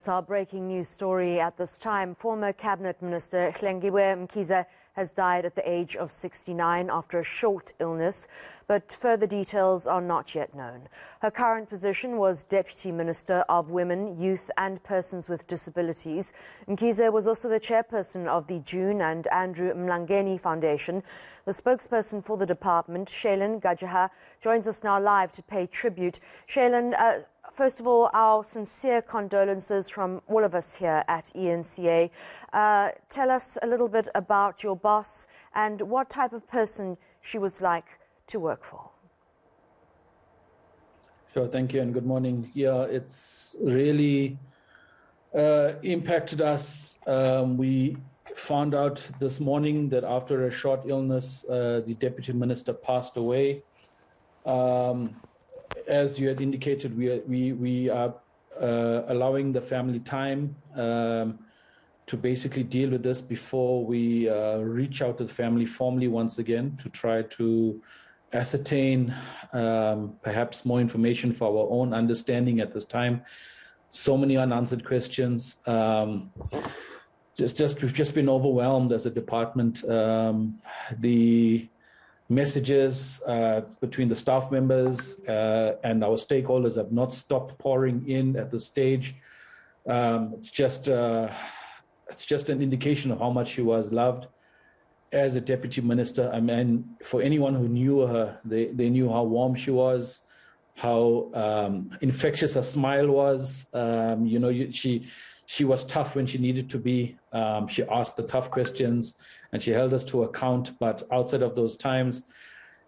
It's our breaking news story at this time. Former Cabinet Minister Hlengiwe Mkhize has died at the age of 69 after a short illness, but further details are not yet known. Her current position was Deputy Minister of Women, Youth and Persons with Disabilities. Mkhize was also the chairperson of the June and Andrew Mlangeni Foundation. The spokesperson for the department, Hlengiwe, joins us now live to pay tribute. Hlengiwe, first of all, our sincere condolences from all of us here at eNCA. Tell us a little bit about your boss and what type of person she was like to work for. Sure, thank you and good morning. Yeah, it's really impacted us. We found out this morning that after a short illness, the Deputy Minister passed away. As you had indicated, we are allowing the family time to basically deal with this before we reach out to the family formally once again to try to ascertain perhaps more information for our own understanding at this time. So many unanswered questions. We've just been overwhelmed as a department. The messages between the staff members and our stakeholders have not stopped pouring in at this stage. It's just an indication of how much she was loved as a deputy minister. I mean, for anyone who knew her, they knew how warm she was, how infectious her smile was. She was tough when she needed to be. She asked the tough questions and she held us to account. But outside of those times,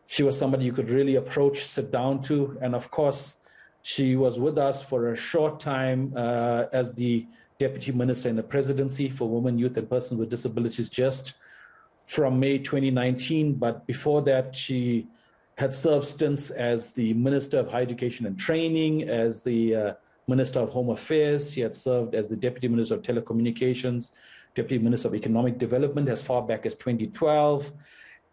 she was somebody you could really approach, sit down to. And of course, she was with us for a short time as the Deputy Minister in the Presidency for Women, Youth and Persons with Disabilities just from May 2019. But before that, she had served stints as the Minister of Higher Education and Training, as the Minister of Home Affairs. She had served as the Deputy Minister of Telecommunications, Deputy Minister of Economic Development as far back as 2012.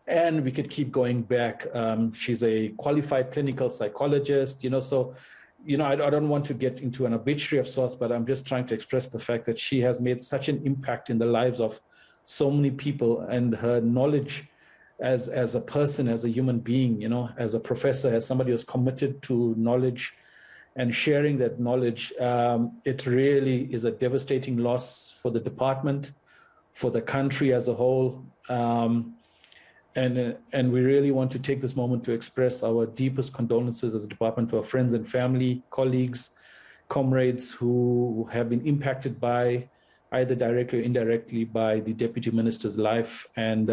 And we could keep going back. She's a qualified clinical psychologist, I don't want to get into an obituary of sorts, but I'm just trying to express the fact that she has made such an impact in the lives of so many people, and her knowledge as a person, as a human being, as a professor, as somebody who's committed to knowledge and sharing that knowledge, it really is a devastating loss for the department, for the country as a whole. And we really want to take this moment to express our deepest condolences as a department to our friends and family, colleagues, comrades who have been impacted by either directly or indirectly by the Deputy Minister's life. And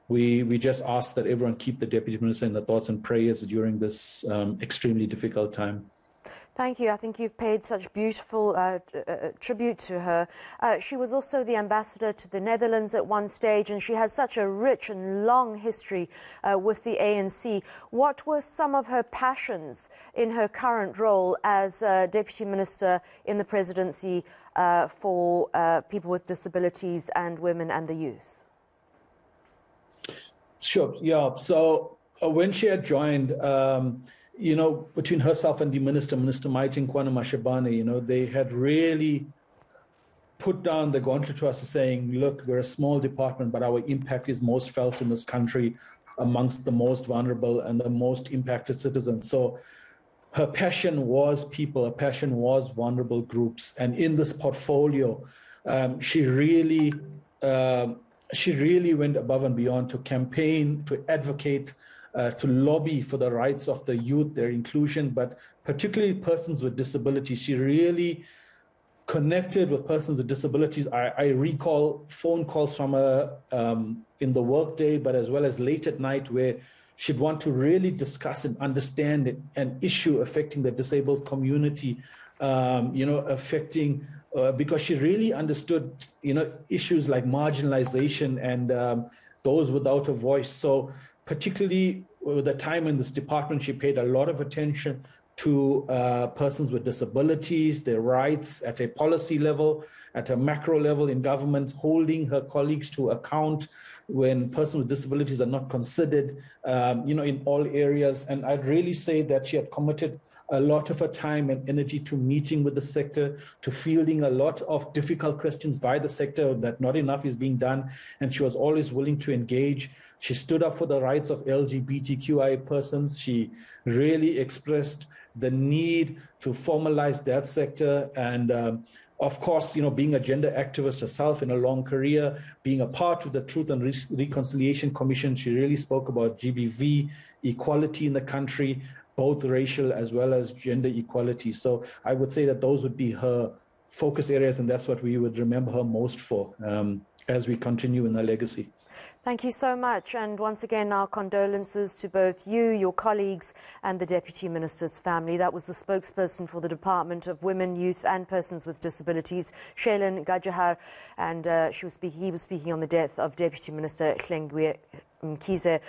we just ask that everyone keep the Deputy Minister in their thoughts and prayers during this extremely difficult time. Thank you. I think you've paid such beautiful tribute to her. She was also the ambassador to the Netherlands at one stage, and she has such a rich and long history with the ANC. What were some of her passions in her current role as Deputy Minister in the Presidency for people with disabilities and women and the youth? Sure, yeah. So when she had joined, between herself and the Minister Maite Nkwana Mashabane, they had really put down the gauntlet to us saying, look, we're a small department, but our impact is most felt in this country amongst the most vulnerable and the most impacted citizens. So her passion was people, her passion was vulnerable groups. And in this portfolio, she really went above and beyond to campaign, to advocate, to lobby for the rights of the youth, their inclusion, but particularly persons with disabilities. She really connected with persons with disabilities. I recall phone calls from her in the workday, but as well as late at night, where she'd want to really discuss and understand an issue affecting the disabled community, because she really understood, issues like marginalization and those without a voice. So particularly with the time in this department, she paid a lot of attention to persons with disabilities, their rights at a policy level, at a macro level in government, holding her colleagues to account when persons with disabilities are not considered, in all areas. And I'd really say that she had committed a lot of her time and energy to meeting with the sector, to fielding a lot of difficult questions by the sector that not enough is being done, and she was always willing to engage. She stood up for the rights of LGBTQI persons. She really expressed the need to formalize that sector, and of course, being a gender activist herself in a long career, being a part of the Truth and Reconciliation Commission, she really spoke about GBV, equality in the country, both racial as well as gender equality. So I would say that those would be her focus areas, and that's what we would remember her most for as we continue in her legacy. Thank you so much. And once again, our condolences to both you, your colleagues, and the Deputy Minister's family. That was the spokesperson for the Department of Women, Youth and Persons with Disabilities, Hlengiwe, and he was speaking on the death of Deputy Minister Hlengiwe Mkhize.